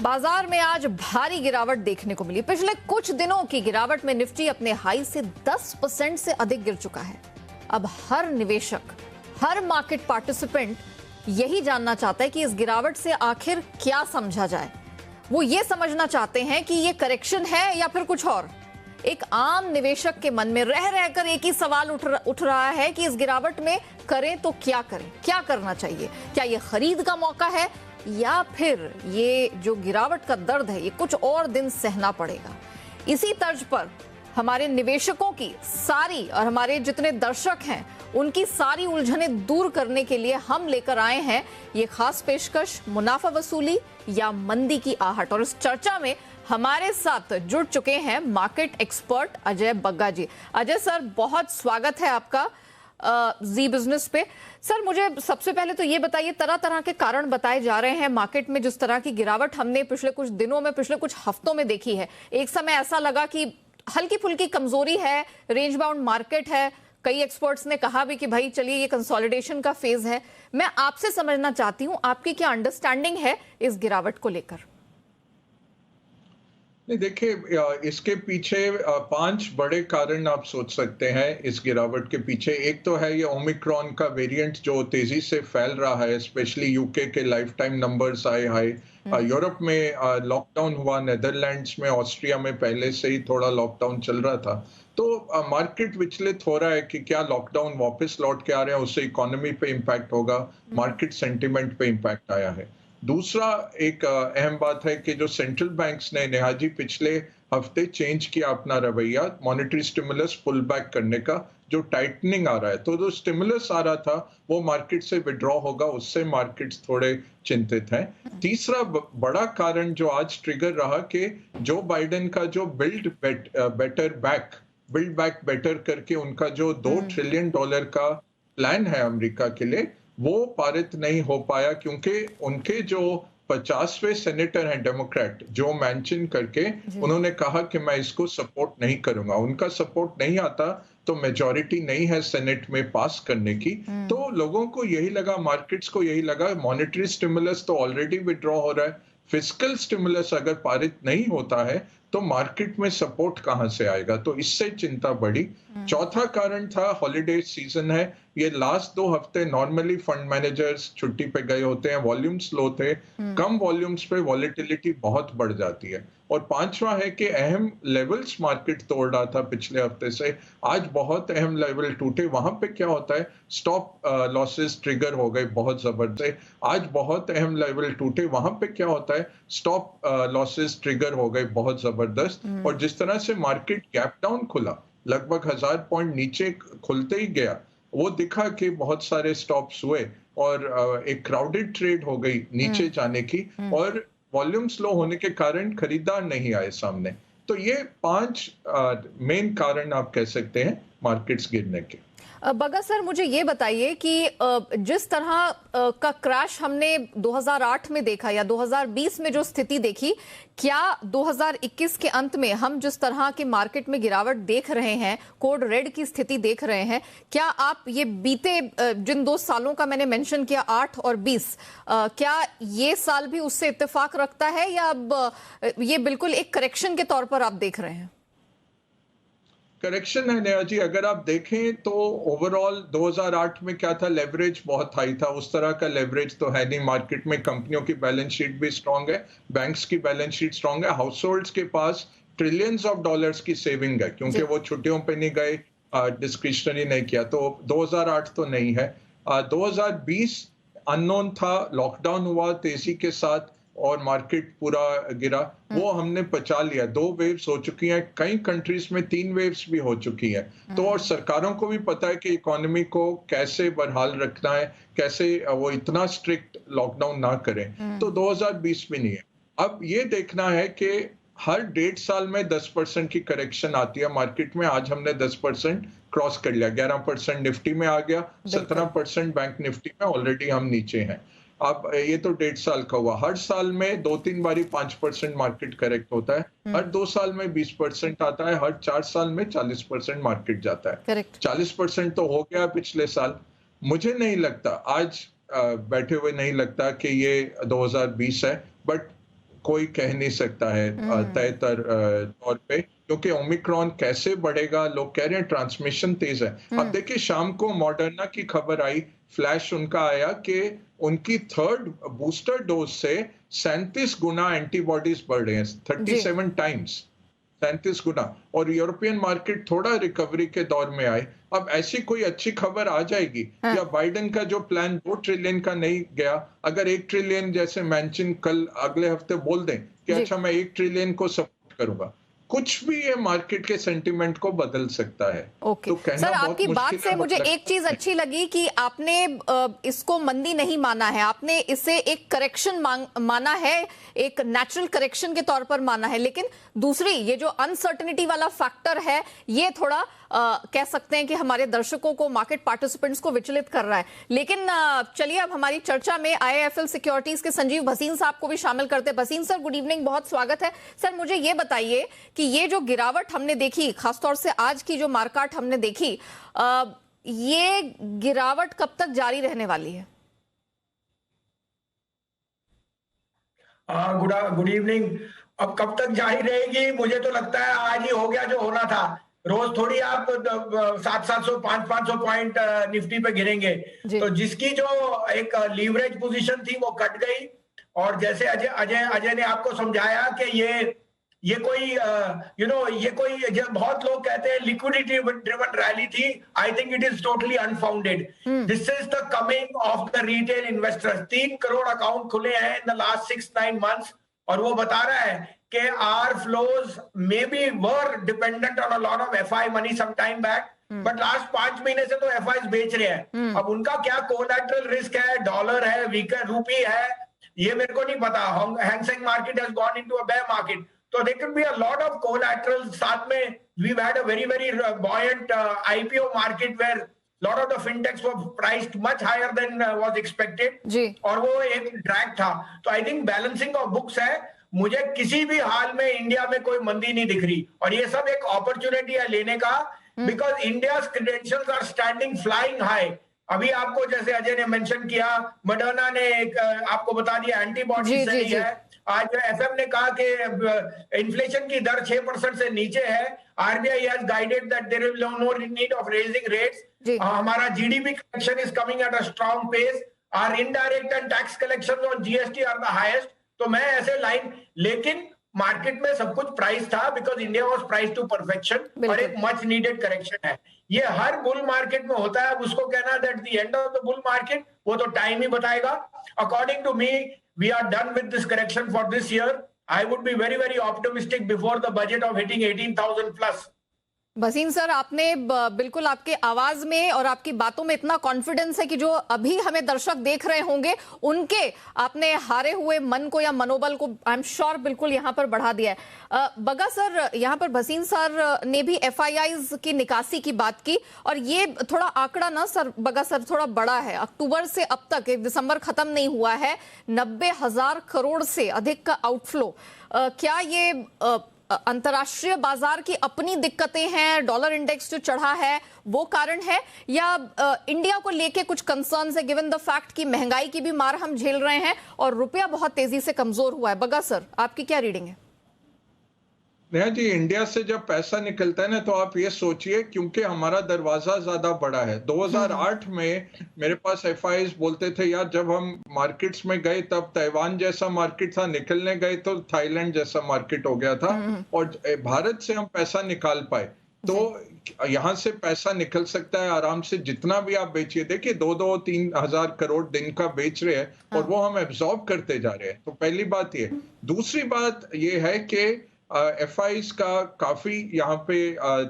बाजार में आज भारी गिरावट देखने को मिली। पिछले कुछ दिनों की गिरावट में निफ्टी अपने हाई से 10% से अधिक गिर चुका है। अब हर निवेशक, हर मार्केट पार्टिसिपेंट यही जानना चाहता है कि इस गिरावट से आखिर क्या समझा जाए। वो ये समझना चाहते हैं कि ये करेक्शन है या फिर कुछ और। एक आम निवेशक के मन में रह रहकर एक ही सवाल उठ रहा है कि इस गिरावट में करें तो क्या करें, क्या करना चाहिए। क्या ये खरीद का मौका है या फिर ये जो गिरावट का दर्द है ये कुछ और दिन सहना पड़ेगा। इसी तर्ज पर हमारे निवेशकों की सारी और हमारे जितने दर्शक हैं उनकी सारी उलझनें दूर करने के लिए हम लेकर आए हैं ये खास पेशकश, मुनाफा वसूली या मंदी की आहट। और इस चर्चा में हमारे साथ जुड़ चुके हैं मार्केट एक्सपर्ट अजय बग्गा जी। अजय सर, बहुत स्वागत है आपका जी बिजनेस पे। सर, मुझे सबसे पहले तो ये बताइए, तरह तरह के कारण बताए जा रहे हैं मार्केट में। जिस तरह की गिरावट हमने पिछले कुछ दिनों में, पिछले कुछ हफ्तों में देखी है, एक समय ऐसा लगा कि हल्की फुल्की कमजोरी है, रेंज बाउंड मार्केट है। कई एक्सपर्ट्स ने कहा भी कि भाई चलिए ये कंसोलिडेशन का फेज है। मैं आपसे समझना चाहती हूं आपकी क्या अंडरस्टैंडिंग है इस गिरावट को लेकर। नहीं, देखिए, इसके पीछे 5 बड़े कारण आप सोच सकते हैं इस गिरावट के पीछे। एक तो है ये ओमिक्रॉन का वेरिएंट जो तेजी से फैल रहा है, स्पेशली यूके के लाइफ टाइम नंबर्स आए हाई। यूरोप में लॉकडाउन हुआ, नेदरलैंड्स में, ऑस्ट्रिया में पहले से ही थोड़ा लॉकडाउन चल रहा था। तो मार्केट विचलित हो रहा है कि क्या लॉकडाउन वापस लौट के आ रहे हैं, उससे इकोनॉमी पे इम्पैक्ट होगा, मार्केट सेंटिमेंट पे इम्पैक्ट आया है। दूसरा एक अहम बात है कि जो सेंट्रल बैंक्स ने नेहाजी पिछले हफ्ते चेंज किया अपना रवैया, मॉनेटरी स्टिमुलस पुल बैक करने का, जो टाइटनिंग आ रहा है, तो जो स्टिमुलस आ रहा था वो मार्केट से विड्रॉ होगा, उससे मार्केट्स थोड़े चिंतित हैं। तीसरा बड़ा कारण जो आज ट्रिगर रहा कि जो बाइडेन का जो बिल्ड बैक बेटर करके उनका जो $2 ट्रिलियन का प्लान है अमेरिका के लिए, वो पारित नहीं हो पाया क्योंकि उनके जो 50वें सेनेटर हैं डेमोक्रेट, जो मैंचिन करके, उन्होंने कहा कि मैं इसको सपोर्ट नहीं करूंगा। उनका सपोर्ट नहीं आता तो मेजॉरिटी नहीं है सेनेट में पास करने की। तो लोगों को यही लगा, मार्केट्स को यही लगा, मॉनेटरी स्टिमुलस तो ऑलरेडी विड्रॉ हो रहा है, फिस्कल स्टिमुलस अगर पारित नहीं होता है तो मार्केट में सपोर्ट कहां से आएगा, तो इससे चिंता बढ़ी। चौथा कारण था हॉलिडे सीजन है, ये लास्ट 2 हफ्ते नॉर्मली फंड मैनेजर्स छुट्टी पे गए होते हैं, वॉल्यूम स्लो थे, कम वॉल्यूम्स पे वॉलेटिलिटी बहुत बढ़ जाती है। और पांचवा है कि अहम लेवल्स मार्केट तोड़ रहा था पिछले हफ्ते से, आज बहुत अहम लेवल टूटे। वहां पे क्या होता है, स्टॉप लॉसेस ट्रिगर हो गए बहुत जबरदस्त। आज बहुत अहम लेवल टूटे, वहां पे क्या होता है, स्टॉप लॉसेस ट्रिगर हो गए बहुत जबरदस्त। और जिस तरह से मार्केट गैप डाउन खुला, लगभग 1000 पॉइंट नीचे खुलते ही गया, वो दिखा कि बहुत सारे स्टॉप्स हुए और एक क्राउडेड ट्रेड हो गई नीचे जाने की, और वॉल्यूम स्लो होने के कारण खरीदार नहीं आए सामने। तो ये 5 मेन कारण आप कह सकते हैं मार्केट्स गिरने के। बग्गा सर, मुझे ये बताइए कि जिस तरह का क्रैश हमने 2008 में देखा या 2020 में जो स्थिति देखी, क्या 2021 के अंत में हम जिस तरह के मार्केट में गिरावट देख रहे हैं, कोड रेड की स्थिति देख रहे हैं, क्या आप ये बीते जिन 2 सालों का मैंने मेंशन किया, 8 और 20, क्या ये साल भी उससे इत्तेफाक रखता है या अब ये बिल्कुल एक करेक्शन के तौर पर आप देख रहे हैं? करेक्शन है नया जी। अगर आप देखें तो ओवरऑल 2008 में क्या था, लेवरेज बहुत हाई था, उस तरह का लेवरेज तो है नहीं मार्केट में। कंपनियों की बैलेंस शीट भी स्ट्रांग है, बैंक्स की बैलेंस शीट स्ट्रांग है, हाउस होल्ड्स के पास ट्रिलियंस ऑफ डॉलर्स की सेविंग है क्योंकि वो छुट्टियों पे नहीं गए, डिस्क्रिशनरी नहीं किया। तो 2008 तो नहीं है। 2020 अननोन था, लॉकडाउन हुआ तेजी के साथ और मार्केट पूरा गिरा, वो हमने पचा लिया। 2 वेव्स हो चुकी हैं, कई कंट्रीज में 3 वेव्स भी हो चुकी हैं। तो और सरकारों को भी पता है कि इकोनॉमी को कैसे बहाल रखना है, कैसे वो इतना स्ट्रिक्ट लॉकडाउन ना करें। तो 2020 में नहीं है। अब ये देखना है कि हर 1.5 साल में 10% की करेक्शन आती है मार्केट में। आज हमने 10% क्रॉस कर लिया, 11% निफ्टी में आ गया, 17% बैंक निफ्टी में ऑलरेडी हम नीचे हैं। अब ये तो 1.5 साल का हुआ। हर साल में 2-3 बारी 5% मार्केट करेक्ट होता है, हर 2 साल में 20% आता है, हर 4 साल में 40% मार्केट जाता है। 40% तो हो गया पिछले साल। मुझे नहीं लगता, आज बैठे हुए नहीं लगता कि ये 2020 है, बट कोई कह नहीं सकता है तय तौर पे, क्योंकि ओमिक्रॉन कैसे बढ़ेगा। लोग कह रहे हैं ट्रांसमिशन तेज है। अब देखिए शाम को मॉडर्ना की खबर आई, फ्लैश उनका आया कि उनकी थर्ड बूस्टर डोज से 37 गुना एंटीबॉडीज बढ़ रहे हैं, 37 टाइम्स, 37 गुना। और यूरोपियन मार्केट थोड़ा रिकवरी के दौर में आए। अब ऐसी कोई अच्छी खबर आ जाएगी या बाइडेन का जो प्लान 2 ट्रिलियन का नहीं गया, अगर 1 ट्रिलियन जैसे मैंचिन कल अगले हफ्ते बोल दें कि अच्छा मैं 1 ट्रिलियन को सपोर्ट करूंगा, कुछ भी ये मार्केट के सेंटिमेंट को बदल सकता है। ओके। तो कहना सर, आपकी बहुत बात मुश्किल से मुझे एक चीज अच्छी लगी कि आपने इसको मंदी नहीं माना है, आपने इसे एक करेक्शन माना है, एक नेचुरल करेक्शन के तौर पर माना है। लेकिन दूसरी ये जो अनसर्टेनिटी वाला फैक्टर है, ये थोड़ा कह सकते हैं कि हमारे दर्शकों को, मार्केट पार्टिसिपेंट्स को विचलित कर रहा है। लेकिन चलिए अब हमारी चर्चा में IIFL सिक्योरिटीज के संजीव भसीन साहब को भी शामिल करते हैं। भसीन सर, गुड इवनिंग, बहुत स्वागत है। सर, मुझे ये बताइए कि ये जो गिरावट हमने देखी, खासतौर से आज की जो मार्केट हमने देखी, ये गिरावट कब तक जारी रहने वाली है? Good evening. अब कब तक जारी रहेगी? मुझे तो लगता है आज ही हो गया जो होना था। रोज थोड़ी आप 700 500 पॉइंट निफ्टी पे गिरेंगे। तो जिसकी जो एक लीवरेज पोजीशन थी वो कट गई। और जैसे अजय ने आपको समझाया कि ये कोई ये कोई बहुत लोग कहते हैं लिक्विडिटी ड्रिवन रैली थी। I think it is totally unfounded. This is the coming of the retail investors. 3 crore account खुले हैं इन द लास्ट 6-9 मंथ्स, और वो बता रहा है कि our flows maybe were dependent on a lot of FI money some time back, but last 5 महीने से तो FIs बेच रहे हैं। अब उनका क्या कोलैटरल रिस्क है, डॉलर है, वीकर रूपी है, ये मेरे को नहीं पता। Hang Seng market has gone into a bear market, तो there could be a lot of collateral. साथ में we've had a very buoyant IPO market where lot of the fintechs were priced much higher than was expected जी। और वो एक drag था। तो I think balancing of books है। मुझे किसी भी हाल में इंडिया में कोई मंदी नहीं दिख रही, और ये सब एक अपॉर्चुनिटी है लेने का, because India credentials are standing flying high. अभी आपको जैसे अजय ने मेंशन किया, मडर्ना ने एक आपको बता दिया एंटीबॉडी सही है। आज FM ने कहा कि इन्फ्लेशन की दर 6% से नीचे है। RBI has guided that there is no need of raising rates. हमारा GDP collection is coming at a strong pace. Our indirect and tax collection on GST are the highest. तो मैं ऐसे लाइन, लेकिन market में सब कुछ price था because India was price to perfection, और एक मच नीडेड करेक्शन है। ये हर बुल मार्केट में होता है। अब उसको कहना that the end of the bull market, वो तो टाइम ही बताएगा। According to me, we are done with this correction for this year. I would be very optimistic before the budget of hitting 18,000 plus. Bhasin sir, आपने बिल्कुल, आपके आवाज में और आपकी बातों में इतना कॉन्फिडेंस है कि जो अभी हमें दर्शक देख रहे होंगे, उनके आपने हारे हुए मन को या मनोबल को आई एम श्योर बिल्कुल यहाँ पर बढ़ा दिया है। बगा सर, यहाँ पर भसीन सर ने भी FIIs की निकासी की बात की, और ये थोड़ा आंकड़ा ना सर, बगा सर, थोड़ा बड़ा है। अक्टूबर से अब तक, दिसंबर खत्म नहीं हुआ है, 90,000 करोड़ से अधिक का आउटफ्लो। क्या ये अंतर्राष्ट्रीय बाजार की अपनी दिक्कतें हैं, डॉलर इंडेक्स जो चढ़ा है वो कारण है, या इंडिया को लेके कुछ कंसर्न्स है, गिवन द फैक्ट कि महंगाई की भी मार हम झेल रहे हैं और रुपया बहुत तेजी से कमजोर हुआ है? बगा सर, आपकी क्या रीडिंग है? नेहा जी, इंडिया से जब पैसा निकलता है ना, तो आप ये सोचिए, क्योंकि हमारा दरवाजा ज्यादा बड़ा है। 2008 में मेरे पास FIs बोलते थे यार, जब हम मार्केट्स में गए तब ताइवान जैसा मार्केट था, निकलने गए तो थाईलैंड जैसा मार्केट हो गया था, और भारत से हम पैसा निकाल पाए। तो यहाँ से पैसा निकल सकता है आराम से, जितना भी आप बेचिए। देखिए 2-3 हजार करोड़ दिन का बेच रहे हैं, और वो हम एब्जॉर्ब करते जा रहे हैं। तो पहली बात ये। दूसरी बात ये है कि FIs का काफी यहाँ पे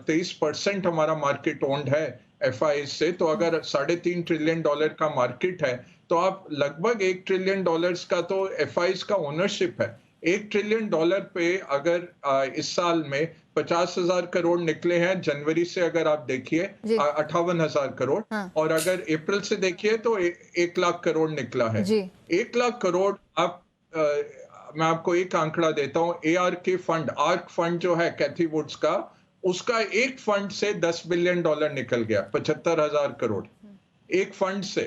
23% हमारा मार्केट ओन्ड है FIs से। तो अगर $3.5 ट्रिलियन का मार्केट है, तो आप लगभग $1 ट्रिलियन का तो FIs का ओनरशिप है। $1 ट्रिलियन पे अगर इस साल में 50,000 करोड़ निकले हैं, जनवरी से अगर आप देखिए 58,000 करोड़, और अगर अप्रैल से देखिए तो 1 लाख करोड़ निकला है। 1 लाख करोड़ आप मैं आपको एक आंकड़ा देता हूं। ARK फंड, आर्क फंड जो है कैथी वुड्स का, उसका एक फंड से $10 बिलियन निकल गया, 75,000 करोड़ एक फंड से।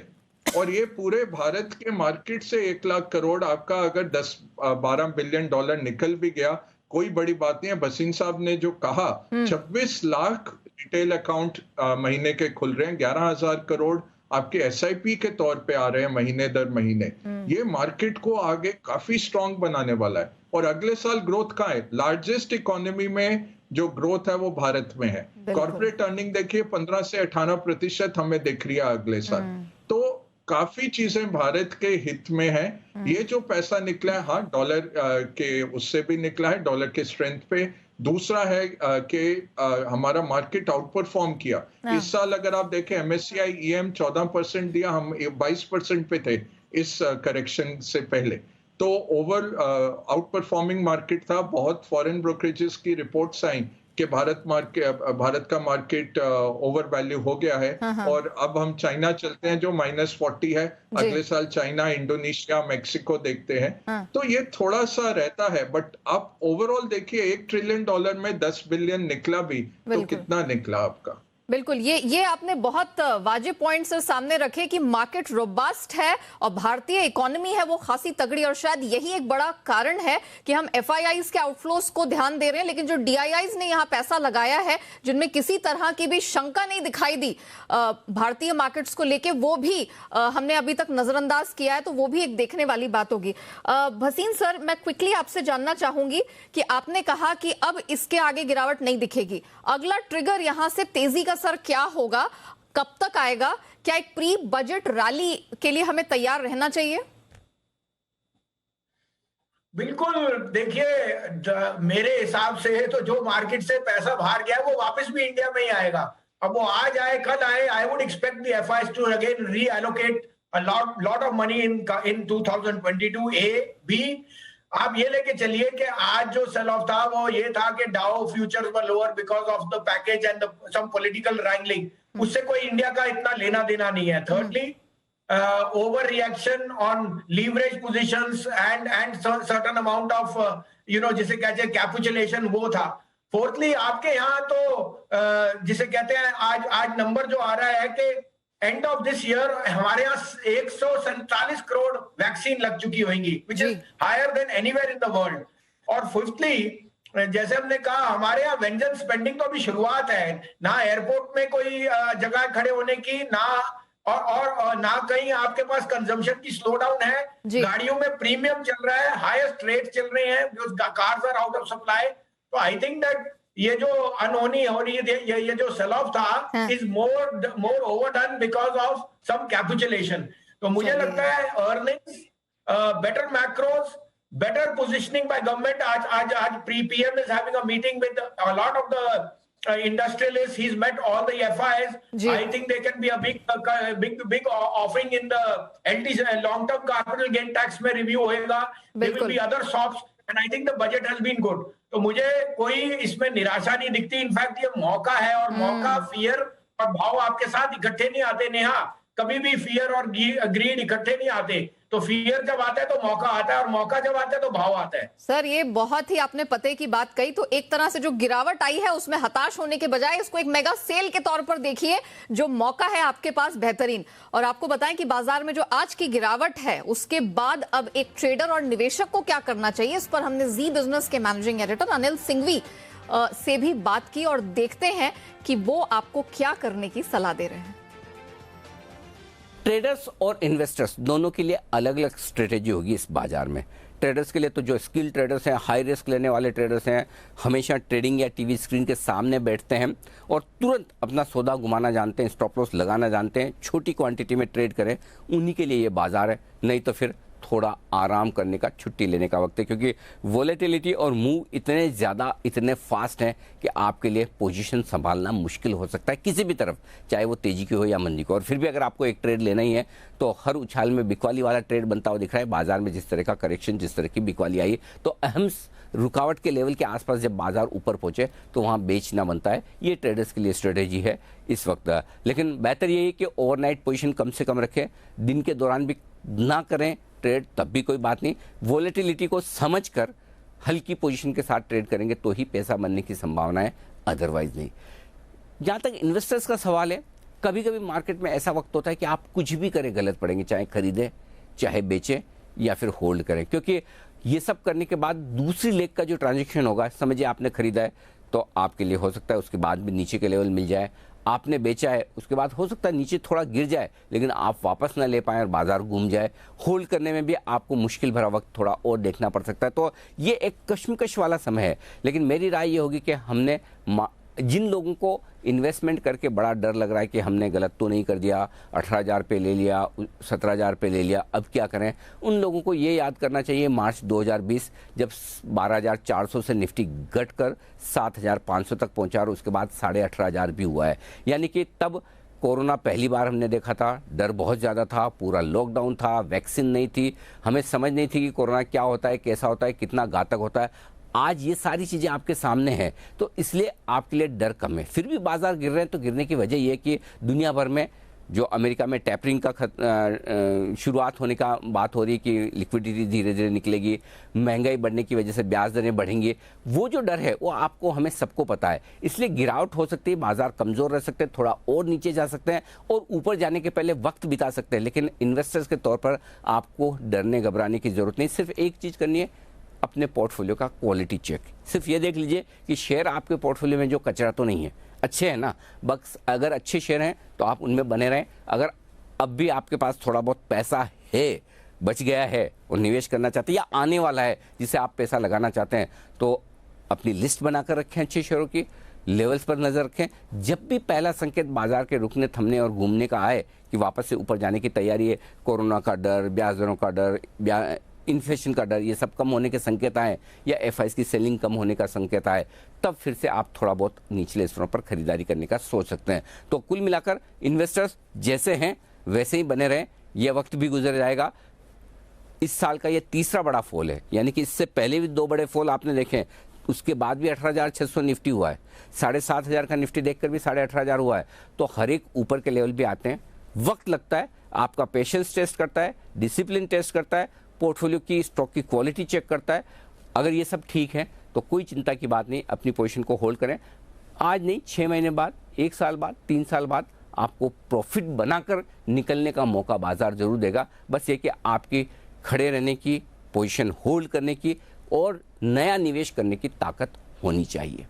और ये पूरे भारत के मार्केट से 1 लाख करोड़ आपका अगर 10-12 बिलियन डॉलर निकल भी गया, कोई बड़ी बात नहीं है। भसीन साहब ने जो कहा 26 लाख रिटेल अकाउंट महीने के खुल रहे हैं, 11,000 करोड़ आपके एसआईपी के तौर पे आ रहे हैं महीने दर महीने। ये मार्केट को आगे काफी स्ट्रांग बनाने वाला है। और अगले साल ग्रोथ कहाँ है? लार्जेस्ट इकोनॉमी में जो ग्रोथ है वो भारत में है। कॉर्पोरेट अर्निंग देखिए 15 से 18% हमें दिख रही है अगले साल। तो काफी चीजें भारत के हित में है। ये जो पैसा निकला है, हाँ डॉलर के उससे भी निकला है, डॉलर के स्ट्रेंथ पे। दूसरा है कि हमारा मार्केट आउट परफॉर्म किया। इस साल अगर आप देखें एमएससीआई ईएम 14% दिया, हम 22% पे थे इस करेक्शन से पहले। तो ओवर आउट परफॉर्मिंग मार्केट था। बहुत फॉरेन ब्रोकरेजेस की रिपोर्ट्स आई कि भारत का मार्केट ओवर वैल्यू हो गया है। और अब हम चाइना चलते हैं जो -40 है। अगले साल चाइना, इंडोनेशिया, मेक्सिको देखते हैं। तो ये थोड़ा सा रहता है, बट आप ओवरऑल देखिए 1 ट्रिलियन डॉलर में 10 बिलियन निकला भी तो कितना निकला आपका? बिल्कुल, ये आपने बहुत वाजिब पॉइंट्स सामने रखे कि मार्केट रोबस्ट है और भारतीय इकोनॉमी है वो खासी तगड़ी, और शायद यही एक बड़ा कारण है कि हम एफआईआईज के आउटफ्लोज को ध्यान दे रहे हैं, लेकिन जो डीआईआईज ने यहाँ पैसा लगाया है जिनमें किसी तरह की भी शंका नहीं दिखाई दी भारतीय मार्केट्स को लेके, वो भी हमने अभी तक नजरअंदाज किया है। तो वो भी एक देखने वाली बात होगी। भसीन सर, मैं क्विकली आपसे जानना चाहूंगी कि आपने कहा कि अब इसके आगे गिरावट नहीं दिखेगी, अगला ट्रिगर यहां से तेजी का सर क्या होगा, कब तक आएगा? क्या एक प्री बजट रैली के लिए हमें तैयार रहना चाहिए? बिल्कुल, देखिए मेरे हिसाब से तो जो मार्केट से पैसा बाहर गया है वो वापस भी इंडिया में ही आएगा। अब वो आज आए कल आए, I would expect the FIIs to again reallocate a lot of money in 2022। बी, आप ये लेके चलिए कि आज जो सेल ऑफ था वो ये था कि Dow futures were lower because of the package and some political wrangling. उससे कोई इंडिया का इतना लेना देना नहीं है। Thirdly, over reaction on leverage positions and certain amount of जिसे कहते हैं कैपिचुलेशन, वो था। फोर्थली, आपके यहाँ तो जिसे कहते हैं आज नंबर जो आ रहा है कि एंड ऑफ दिस ईयर हमारे यहाँ 147 करोड़ वैक्सीन लग चुकी होंगी, which is higher than anywhere in the world. और फिफ्थली, जैसे हमने कहा, हमारे यहाँ व्यंजन स्पेंडिंग तो अभी शुरुआत है, ना एयरपोर्ट में कोई जगह खड़े होने की, ना और ना कहीं आपके पास कंजम्पशन की स्लो डाउन है। गाड़ियों में प्रीमियम चल रहा है, हाईएस्ट रेट चल रहे हैं, cars are out of supply. तो आई थिंक दैट ये जो अनहोनी हो रही है, ये जो सेल ऑफ था is more overdone because of some capitulation. तो मुझे लगता है earnings, better macros, better positioning by government. आज PM is having a meeting with a lot of the industrialists. He's met all the FIs. I think there can be a big offering in the LT long-term capital gain tax में review होएगा. There will be other shops, and I think the budget has been good. तो मुझे कोई इसमें निराशा नहीं दिखती। In fact ये मौका है, और मौका, फियर और भाव आपके साथ इकट्ठे नहीं आते नेहा। कभी भी फियर और ग्रीड इकट्ठे नहीं आते। तो फियर जब आता है तो मौका आता है, और मौका जब आता है तो भाव आता है। सर, ये बहुत ही आपने पते की बात कही। तो एक तरह से जो गिरावट आई है उसमें हताश होने के बजाय इसको एक मेगा सेल के तौर पर देखिए, जो मौका है आपके पास बेहतरीन। और आपको बताएं कि बाजार में जो आज की गिरावट है उसके बाद अब एक ट्रेडर और निवेशक को क्या करना चाहिए, इस पर हमने जी बिजनेस के मैनेजिंग एडिटर अनिल सिंघवी से भी बात की, और देखते हैं कि वो आपको क्या करने की सलाह दे रहे हैं। ट्रेडर्स और इन्वेस्टर्स दोनों के लिए अलग अलग स्ट्रेटेजी होगी इस बाजार में। ट्रेडर्स के लिए तो जो स्किल ट्रेडर्स हैं, हाई रिस्क लेने वाले ट्रेडर्स हैं, हमेशा ट्रेडिंग या टीवी स्क्रीन के सामने बैठते हैं और तुरंत अपना सौदा घुमाना जानते हैं, स्टॉप लॉस लगाना जानते हैं, छोटी क्वांटिटी में ट्रेड करें, उन्हीं के लिए ये बाजार है। नहीं तो फिर थोड़ा आराम करने का, छुट्टी लेने का वक्त है, क्योंकि वोलेटिलिटी और मूव इतने ज़्यादा, इतने फास्ट हैं कि आपके लिए पोजीशन संभालना मुश्किल हो सकता है किसी भी तरफ, चाहे वो तेजी की हो या मंदी को। और फिर भी अगर आपको एक ट्रेड लेना ही है तो हर उछाल में बिकवाली वाला ट्रेड बनता हुआ दिख रहा है बाजार में। जिस तरह का करेक्शन, जिस तरह की बिकवाली आई, तो अहम रुकावट के लेवल के आसपास जब बाजार ऊपर पहुंचे तो वहां बेचना बनता है। ये ट्रेडर्स के लिए स्ट्रेटेजी है इस वक्त। लेकिन बेहतर ये है कि ओवरनाइट पोजीशन कम से कम रखें, दिन के दौरान भी ना करें ट्रेड, तब भी कोई बात नहीं। वोलेटिलिटी को समझकर हल्की पोजीशन के साथ ट्रेड करेंगे तो ही पैसा बनने की संभावना है, अदरवाइज नहीं। जहाँ तक इन्वेस्टर्स का सवाल है, कभी कभी मार्केट में ऐसा वक्त होता है कि आप कुछ भी करें गलत पड़ेंगे, चाहे खरीदें चाहे बेचें या फिर होल्ड करें, क्योंकि ये सब करने के बाद दूसरी लेग का जो ट्रांजैक्शन होगा, समझिए आपने खरीदा है तो आपके लिए हो सकता है उसके बाद भी नीचे के लेवल मिल जाए, आपने बेचा है उसके बाद हो सकता है नीचे थोड़ा गिर जाए लेकिन आप वापस ना ले पाएं और बाजार घूम जाए। होल्ड करने में भी आपको मुश्किल भरा वक्त थोड़ा और देखना पड़ सकता है। तो ये एक कश्मकश वाला समय है, लेकिन मेरी राय ये होगी कि हमने जिन लोगों को इन्वेस्टमेंट करके बड़ा डर लग रहा है कि हमने गलत तो नहीं कर दिया, 18,000 पे ले लिया, 17,000 पे ले लिया, अब क्या करें, उन लोगों को ये याद करना चाहिए मार्च 2020 जब 12,400 से निफ्टी घट कर 7,500 तक पहुंचा और उसके बाद 18,500 भी हुआ है। यानी कि तब कोरोना पहली बार हमने देखा था, डर बहुत ज़्यादा था, पूरा लॉकडाउन था, वैक्सीन नहीं थी, हमें समझ नहीं थी कि कोरोना क्या होता है, कैसा होता है, कितना घातक होता है। आज ये सारी चीज़ें आपके सामने हैं तो इसलिए आपके लिए डर कम है। फिर भी बाजार गिर रहे हैं तो गिरने की वजह ये है कि दुनिया भर में जो अमेरिका में टैपरिंग का शुरुआत होने का बात हो रही है कि लिक्विडिटी धीरे धीरे निकलेगी, महंगाई बढ़ने की वजह से ब्याज दरें बढ़ेंगी, वो जो डर है वो आपको हमें सबको पता है। इसलिए गिरावट हो सकती है, बाजार कमज़ोर रह सकते हैं, थोड़ा और नीचे जा सकते हैं और ऊपर जाने के पहले वक्त बिता सकते हैं, लेकिन इन्वेस्टर्स के तौर पर आपको डरने घबराने की ज़रूरत नहीं। सिर्फ एक चीज़ करनी है, अपने पोर्टफोलियो का क्वालिटी चेक। सिर्फ ये देख लीजिए कि शेयर आपके पोर्टफोलियो में जो कचरा तो नहीं है, अच्छे हैं ना, बस अगर अच्छे शेयर हैं तो आप उनमें बने रहें। अगर अब भी आपके पास थोड़ा बहुत पैसा है, बच गया है और निवेश करना चाहते हैं या आने वाला है जिसे आप पैसा लगाना चाहते हैं, तो अपनी लिस्ट बनाकर रखें अच्छे शेयरों की, लेवल्स पर नज़र रखें। जब भी पहला संकेत बाजार के रुकने, थमने और घूमने का आए कि वापस से ऊपर जाने की तैयारी है, कोरोना का डर, ब्याज दरों का डर, इन्फ्लेशन का डर, ये सब कम होने के संकेत आए या एफआईज की सेलिंग कम होने का संकेत आए, तब फिर से आप थोड़ा बहुत निचले स्तरों पर खरीदारी करने का सोच सकते हैं। तो कुल मिलाकर इन्वेस्टर्स जैसे हैं वैसे ही बने रहें, यह वक्त भी गुजर जाएगा। इस साल का ये तीसरा बड़ा फॉल है, यानी कि इससे पहले भी 2 बड़े फॉल आपने देखे, उसके बाद भी 18,600 निफ्टी हुआ है, 7,500 का निफ्टी देखकर भी 18,500 हुआ है। तो हर एक ऊपर के लेवल भी आते हैं, वक्त लगता है, आपका पेशेंस टेस्ट करता है, डिसिप्लिन टेस्ट करता है, पोर्टफोलियो की स्टॉक की क्वालिटी चेक करता है। अगर ये सब ठीक है तो कोई चिंता की बात नहीं, अपनी पोजीशन को होल्ड करें। आज नहीं, 6 महीने बाद, 1 साल बाद, 3 साल बाद आपको प्रॉफिट बनाकर निकलने का मौका बाजार जरूर देगा। बस ये कि आपकी खड़े रहने की, पोजीशन होल्ड करने की और नया निवेश करने की ताकत होनी चाहिए।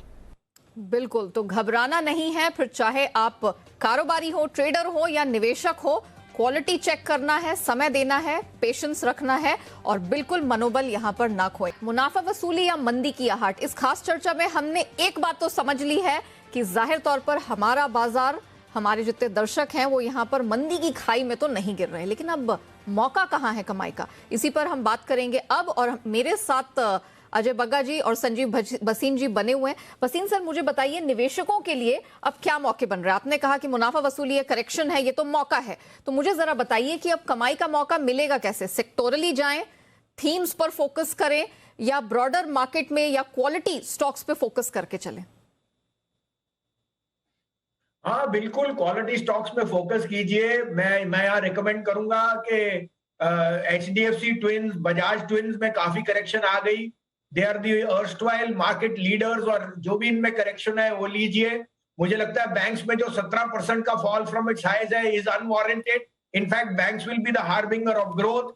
बिल्कुल, तो घबराना नहीं है, फिर चाहे आप कारोबारी हो, ट्रेडर हो या निवेशक हो, क्वालिटी चेक करना है, समय देना है, पेशेंस रखना है और बिल्कुल मनोबल यहां पर ना खोए। मुनाफा वसूली या मंदी की आहट, इस खास चर्चा में हमने एक बात तो समझ ली है कि जाहिर तौर पर हमारा बाजार, हमारे जितने दर्शक हैं वो यहां पर मंदी की खाई में तो नहीं गिर रहे, लेकिन अब मौका कहां है कमाई का, इसी पर हम बात करेंगे अब। और मेरे साथ अजय बग्गा जी और संजीव भसीन जी बने हुए हैं। भसीन सर, मुझे बताइए निवेशकों के लिए अब क्या मौके बन रहे हैं? आपने कहा कि मुनाफा वसूली है, करेक्शन है, ये तो मौका है, तो मुझे जरा बताइए कि अब कमाई का मौका मिलेगा कैसे? सेक्टोरली जाएं, थीम्स पर फोकस करें या ब्रॉडर मार्केट में या क्वालिटी स्टॉक्स पे फोकस करके चलें? हाँ बिल्कुल, क्वालिटी स्टॉक्स में फोकस कीजिए। मैं यहाँ रिकमेंड करूंगा कि HDFC ट्विंस, बजाज ट्विंस में काफी करेक्शन आ गई, they are the erstwhile market leaders, और जो भी इनमें करेक्शन है वो लीजिए। मुझे लगता है बैंक्स में जो 17% का फॉल फ्रॉम इट्स हाइज है is unwarranted. In fact banks will be the harbinger of growth.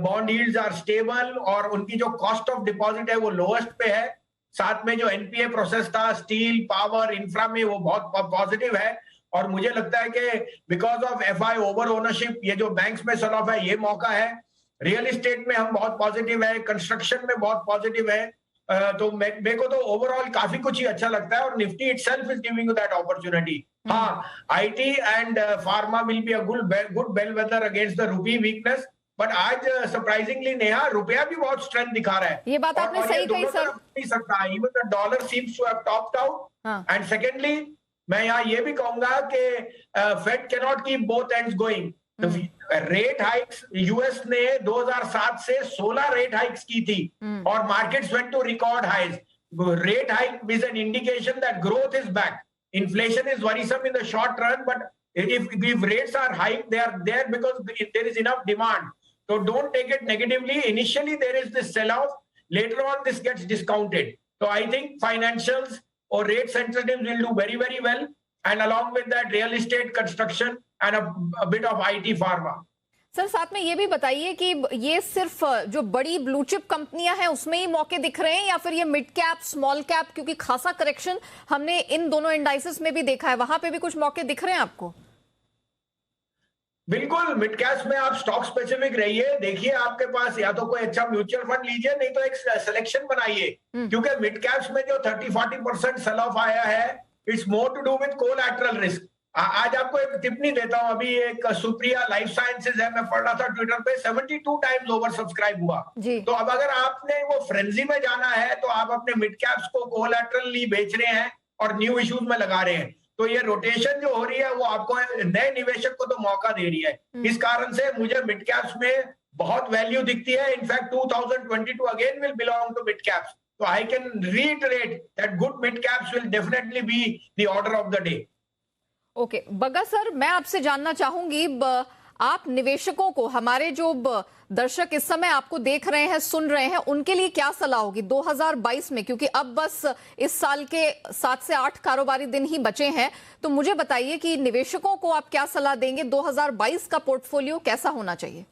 Bond yields are stable और उनकी जो कॉस्ट ऑफ डिपॉजिट है वो लोएस्ट पे है। साथ में जो एनपीए प्रोसेस था स्टील, पावर, इंफ्रा में, वो बहुत पॉजिटिव है। और मुझे लगता है कि because of FI over ownership, ये जो बैंक्स में सेल ऑफ है ये मौका है। रियल एस्टेट में हम बहुत पॉजिटिव है, कंस्ट्रक्शन में बहुत पॉजिटिव है। तो मेरे को तो ओवरऑल काफी कुछ ही अच्छा लगता है और Nifty itself is giving you that opportunity. हाँ, IT and pharma will be a good bellwether against the rupee weakness, but आज सरप्राइजिंगली नेहा रुपया भी बहुत स्ट्रेंथ दिखा रहा है। ये बात आपने सही कही सर। नहीं सकता, even the dollar seems to have topped out. And secondly मैं यहाँ ये भी कहूंगा कि Fed can not keep both ends going. Rate hikes, US ने 2007 से 16 रेट हाइक्स की थी और markets went to record highs. Rate hike is an indication that growth is back. Inflation is worrisome in the short run, but if rates are hiked, they are there because there is enough demand. So don't take it negatively. Initially, there is this sell-off. Later on, this gets discounted. So I think financials or rate sensitives will do very, very well. and along with that real estate, construction and a bit of IT, pharma. Sir साथ में ये भी बताइए कि ये सिर्फ जो बड़ी ब्लू चिप कंपनियां हैं उसमें ही मौके दिख रहे हैं या फिर ये मिड कैप, स्मॉल कैप, क्योंकि खासा करेक्शन हमने इन दोनों इंडाइसेस में भी देखा है, वहां पे भी कुछ मौके दिख रहे हैं आपको? बिल्कुल, मिड कैप्स में आप स्टॉक स्पेसिफिक रहिए, देखिए आपके पास या तो कोई अच्छा म्यूचुअल फंड लीजिए, नहीं तो एक सिलेक्शन बनाइए, क्योंकि मिड कैप्स में जो 30-40% सेल ऑफ आया है, it's more to do with collateral risk. आज आपको एक टिप्पणी देता हूं, अभी एक सुप्रिया लाइफ साइंसेज है, मैं पढ़ रहा था ट्विटर पे, 72 टाइम्स ओवर सब्सक्राइब हुआ। तो अब अगर आपने वो फ्रेंजी में जाना है तो आप अपने मिड कैप्स को कोलैटरली बेच रहे हैं और न्यू इश्यूज में लगा रहे हैं, तो ये रोटेशन जो हो रही है वो आपको नए निवेशक को तो मौका दे रही है। इस कारण से मुझे मिड कैप्स में बहुत वैल्यू दिखती है। In fact 2022 again will belong to mid caps, so I can reiterate that good mid caps will definitely be the order of the day. Okay Bagga sir, मैं आपसे जानना चाहूंगी, आप निवेशकों को, हमारे जो दर्शक इस समय आपको देख रहे हैं, सुन रहे हैं, उनके लिए क्या सलाह होगी 2022 में, क्योंकि अब बस इस साल के 7 से 8 कारोबारी दिन ही बचे हैं, तो मुझे बताइए कि निवेशकों को आप क्या सलाह देंगे, 2022 का पोर्टफोलियो कैसा होना चाहिए?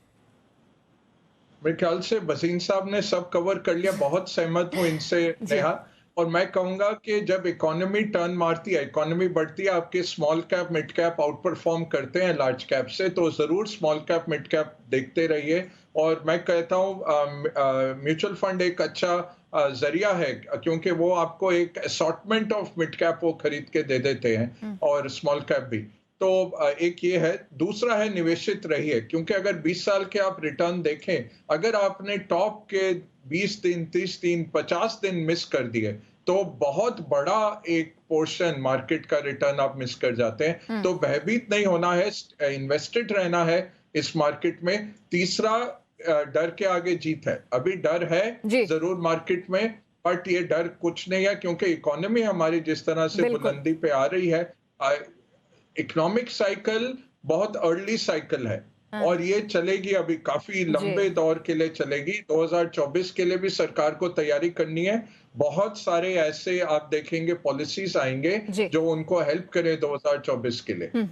मेरे ख्याल से वसीम साहब ने सब कवर कर लिया, बहुत सहमत हूं इनसे नेहा। और मैं कहूंगा कि जब इकोनॉमी टर्न मारती है, इकोनॉमी बढ़ती है, आपके small cap mid cap out perform करते हैं लार्ज कैप से, तो जरूर स्मॉल कैप मिड कैप देखते रहिए। और मैं कहता हूं म्यूचुअल फंड एक अच्छा जरिया है, क्योंकि वो आपको एक असॉर्टमेंट ऑफ मिड कैप वो खरीद के दे देते हैं और स्मॉल कैप भी। तो एक ये है। दूसरा है निवेशित रहिए, क्योंकि अगर 20 साल के आप रिटर्न देखें, अगर आपने टॉप के 20 दिन, 30 दिन, 50 दिन मिस कर दिए तो बहुत बड़ा एक पोर्शन मार्केट का रिटर्न आप मिस कर जाते हैं। तो भयभीत नहीं होना है, इन्वेस्टेड रहना है इस मार्केट में। तीसरा, डर के आगे जीत है। अभी डर है जरूर मार्केट में, बट ये डर कुछ नहीं है, क्योंकि इकोनॉमी हमारी जिस तरह से बुलंदी पे आ रही है, इकोनॉमिक साइकिल बहुत अर्ली साइकिल है और ये चलेगी, अभी काफी लंबे दौर के लिए चलेगी। 2024 के लिए भी सरकार को तैयारी करनी है। बहुत सारे ऐसे आप देखेंगे पॉलिसीज आएंगे जो उनको हेल्प करे 2024 के लिए।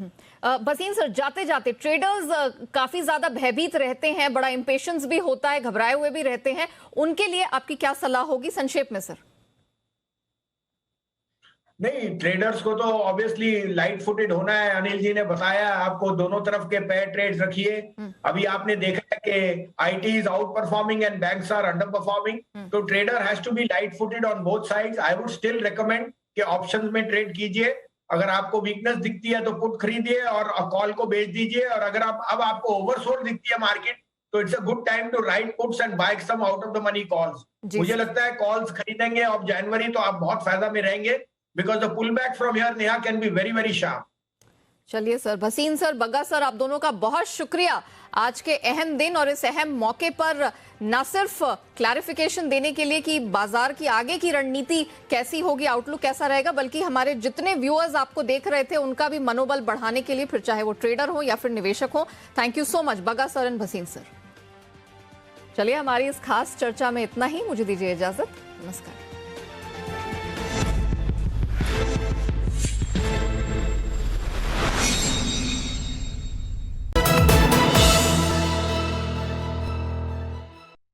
वसीम सर, जाते जाते, ट्रेडर्स काफी ज्यादा भयभीत रहते हैं, बड़ा इंपेशेंस भी होता है, घबराए हुए भी रहते हैं, उनके लिए आपकी क्या सलाह होगी संक्षेप में सर? नहीं, ट्रेडर्स को तो ऑब्वियसली लाइट फुटेड होना है। अनिल जी ने बताया आपको, दोनों तरफ के पेयर ट्रेड्स रखिए। अभी आपने देखा है कि IT is outperforming and banks are underperforming, तो trader has to be light footed on both sides. I would still recommend कि ऑप्शंस में ट्रेड कीजिए। अगर आपको वीकनेस दिखती है तो पुट खरीदिए और कॉल को बेच दीजिए, और अगर अब आपको ओवरसोल्ड दिखती है मार्केट, तो it's a good time to write puts and buy some out of the money calls. मुझे लगता है कॉल्स खरीदेंगे अब जनवरी तो आप बहुत फायदा में रहेंगे, because the pullback from here, Neha, can be very, very sharp. चलिए sir, Waseem sir, Bagga sir, आप दोनों का बहुत शुक्रिया आज के अहम दिन और इस अहम मौके पर न सिर्फ क्लैरिफिकेशन देने के लिए कि बाजार की आगे की रणनीति कैसी होगी, आउटलुक कैसा रहेगा, बल्कि हमारे जितने व्यूअर्स आपको देख रहे थे उनका भी मनोबल बढ़ाने के लिए, फिर चाहे वो ट्रेडर हो या फिर निवेशक हो। Thank you so much Bagga sir and Waseem sir. चलिए, हमारी इस खास चर्चा में इतना ही। मुझे दीजिए इजाजत। नमस्कार।